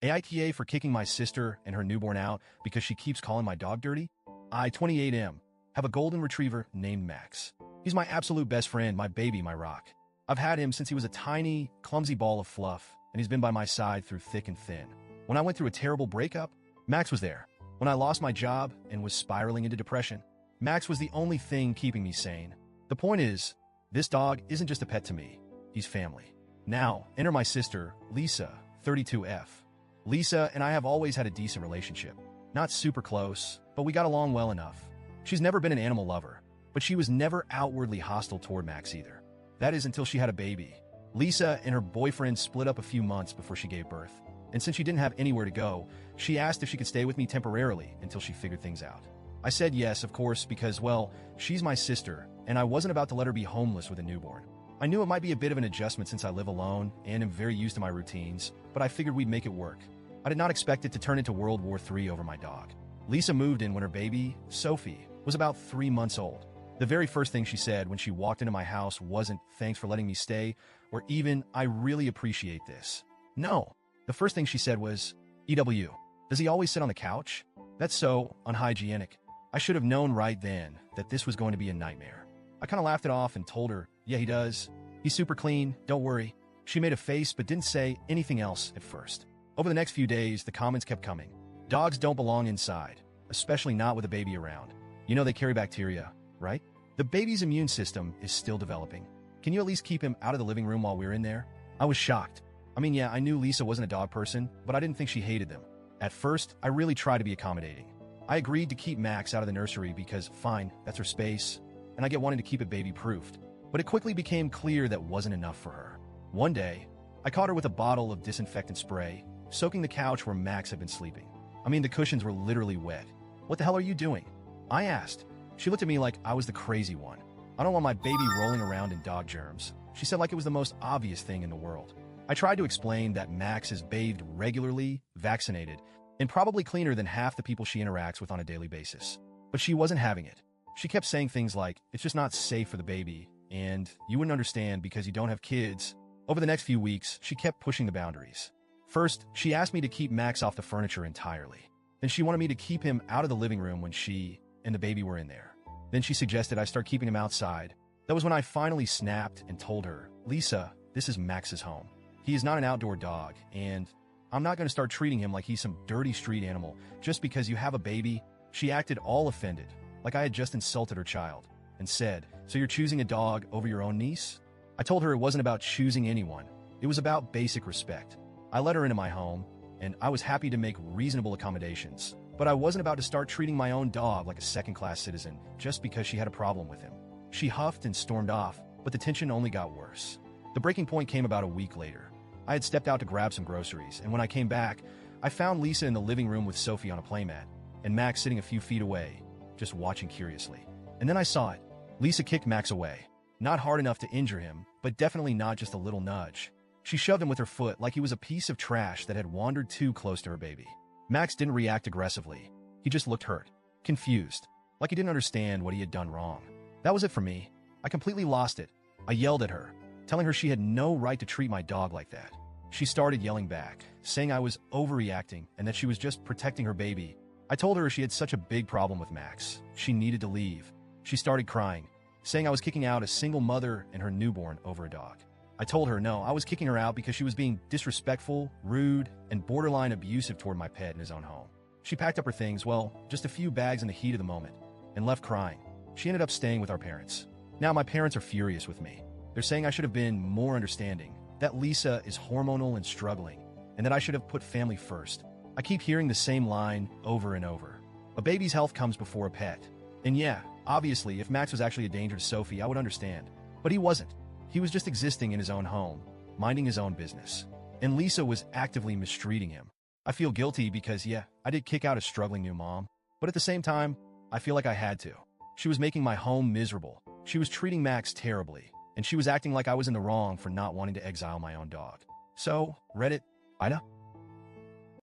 AITA for kicking my sister and her newborn out because she keeps calling my dog dirty? I, 28M, have a golden retriever named Max. He's my absolute best friend, my baby, my rock. I've had him since he was a tiny, clumsy ball of fluff, and he's been by my side through thick and thin. When I went through a terrible breakup, Max was there. When I lost my job and was spiraling into depression, Max was the only thing keeping me sane. The point is, this dog isn't just a pet to me. He's family. Now, enter my sister, Lisa, 32F. Lisa and I have always had a decent relationship. Not super close, but we got along well enough. She's never been an animal lover, but she was never outwardly hostile toward Max either. That is until she had a baby. Lisa and her boyfriend split up a few months before she gave birth, and since she didn't have anywhere to go, she asked if she could stay with me temporarily until she figured things out. I said yes, of course, because, well, she's my sister, and I wasn't about to let her be homeless with a newborn. I knew it might be a bit of an adjustment since I live alone and am very used to my routines, but I figured we'd make it work. I did not expect it to turn into World War III over my dog. Lisa moved in when her baby, Sophie, was about 3 months old. The very first thing she said when she walked into my house wasn't, "Thanks for letting me stay," or even, "I really appreciate this." No. The first thing she said was, "EW, does he always sit on the couch? That's so unhygienic." I should have known right then that this was going to be a nightmare. I kind of laughed it off and told her, "Yeah, he does. He's super clean, don't worry." She made a face but didn't say anything else at first. Over the next few days, the comments kept coming. Dogs don't belong inside, especially not with a baby around. You know they carry bacteria, right? The baby's immune system is still developing. Can you at least keep him out of the living room while we're in there? I was shocked. I mean, yeah, I knew Lisa wasn't a dog person, but I didn't think she hated them. At first, I really tried to be accommodating. I agreed to keep Max out of the nursery because, fine, that's her space, and I get wanting to keep it baby-proofed. But it quickly became clear that wasn't enough for her. One day, I caught her with a bottle of disinfectant spray, soaking the couch where Max had been sleeping. I mean, the cushions were literally wet. "What the hell are you doing?" I asked. She looked at me like I was the crazy one. "I don't want my baby rolling around in dog germs," she said, like it was the most obvious thing in the world. I tried to explain that Max is bathed regularly, vaccinated, and probably cleaner than half the people she interacts with on a daily basis. But she wasn't having it. She kept saying things like, "It's just not safe for the baby," and "You wouldn't understand because you don't have kids." Over the next few weeks, she kept pushing the boundaries. First, she asked me to keep Max off the furniture entirely. Then she wanted me to keep him out of the living room when she and the baby were in there. Then she suggested I start keeping him outside. That was when I finally snapped and told her, "Lisa, this is Max's home. He is not an outdoor dog, and I'm not going to start treating him like he's some dirty street animal just because you have a baby." She acted all offended, like I had just insulted her child, and said, "So you're choosing a dog over your own niece?" I told her it wasn't about choosing anyone. It was about basic respect. I let her into my home, and I was happy to make reasonable accommodations. But I wasn't about to start treating my own dog like a second-class citizen just because she had a problem with him. She huffed and stormed off, but the tension only got worse. The breaking point came about a week later. I had stepped out to grab some groceries, and when I came back, I found Lisa in the living room with Sophie on a playmat, and Max sitting a few feet away, just watching curiously. And then I saw it. Lisa kicked Max away. Not hard enough to injure him, but definitely not just a little nudge. She shoved him with her foot like he was a piece of trash that had wandered too close to her baby. Max didn't react aggressively. He just looked hurt, confused, like he didn't understand what he had done wrong. That was it for me. I completely lost it. I yelled at her, telling her she had no right to treat my dog like that. She started yelling back, saying I was overreacting and that she was just protecting her baby. I told her she had such a big problem with Max. She needed to leave. She started crying, saying I was kicking out a single mother and her newborn over a dog. I told her no, I was kicking her out because she was being disrespectful, rude, and borderline abusive toward my pet in his own home. She packed up her things, well, just a few bags in the heat of the moment, and left crying. She ended up staying with our parents. Now my parents are furious with me. They're saying I should have been more understanding, that Lisa is hormonal and struggling, and that I should have put family first. I keep hearing the same line over and over. A baby's health comes before a pet. And yeah, obviously, if Max was actually a danger to Sophie, I would understand. But he wasn't. He was just existing in his own home, minding his own business. And Lisa was actively mistreating him. I feel guilty because, yeah, I did kick out a struggling new mom. But at the same time, I feel like I had to. She was making my home miserable. She was treating Max terribly. And she was acting like I was in the wrong for not wanting to exile my own dog. So, Reddit, AITA?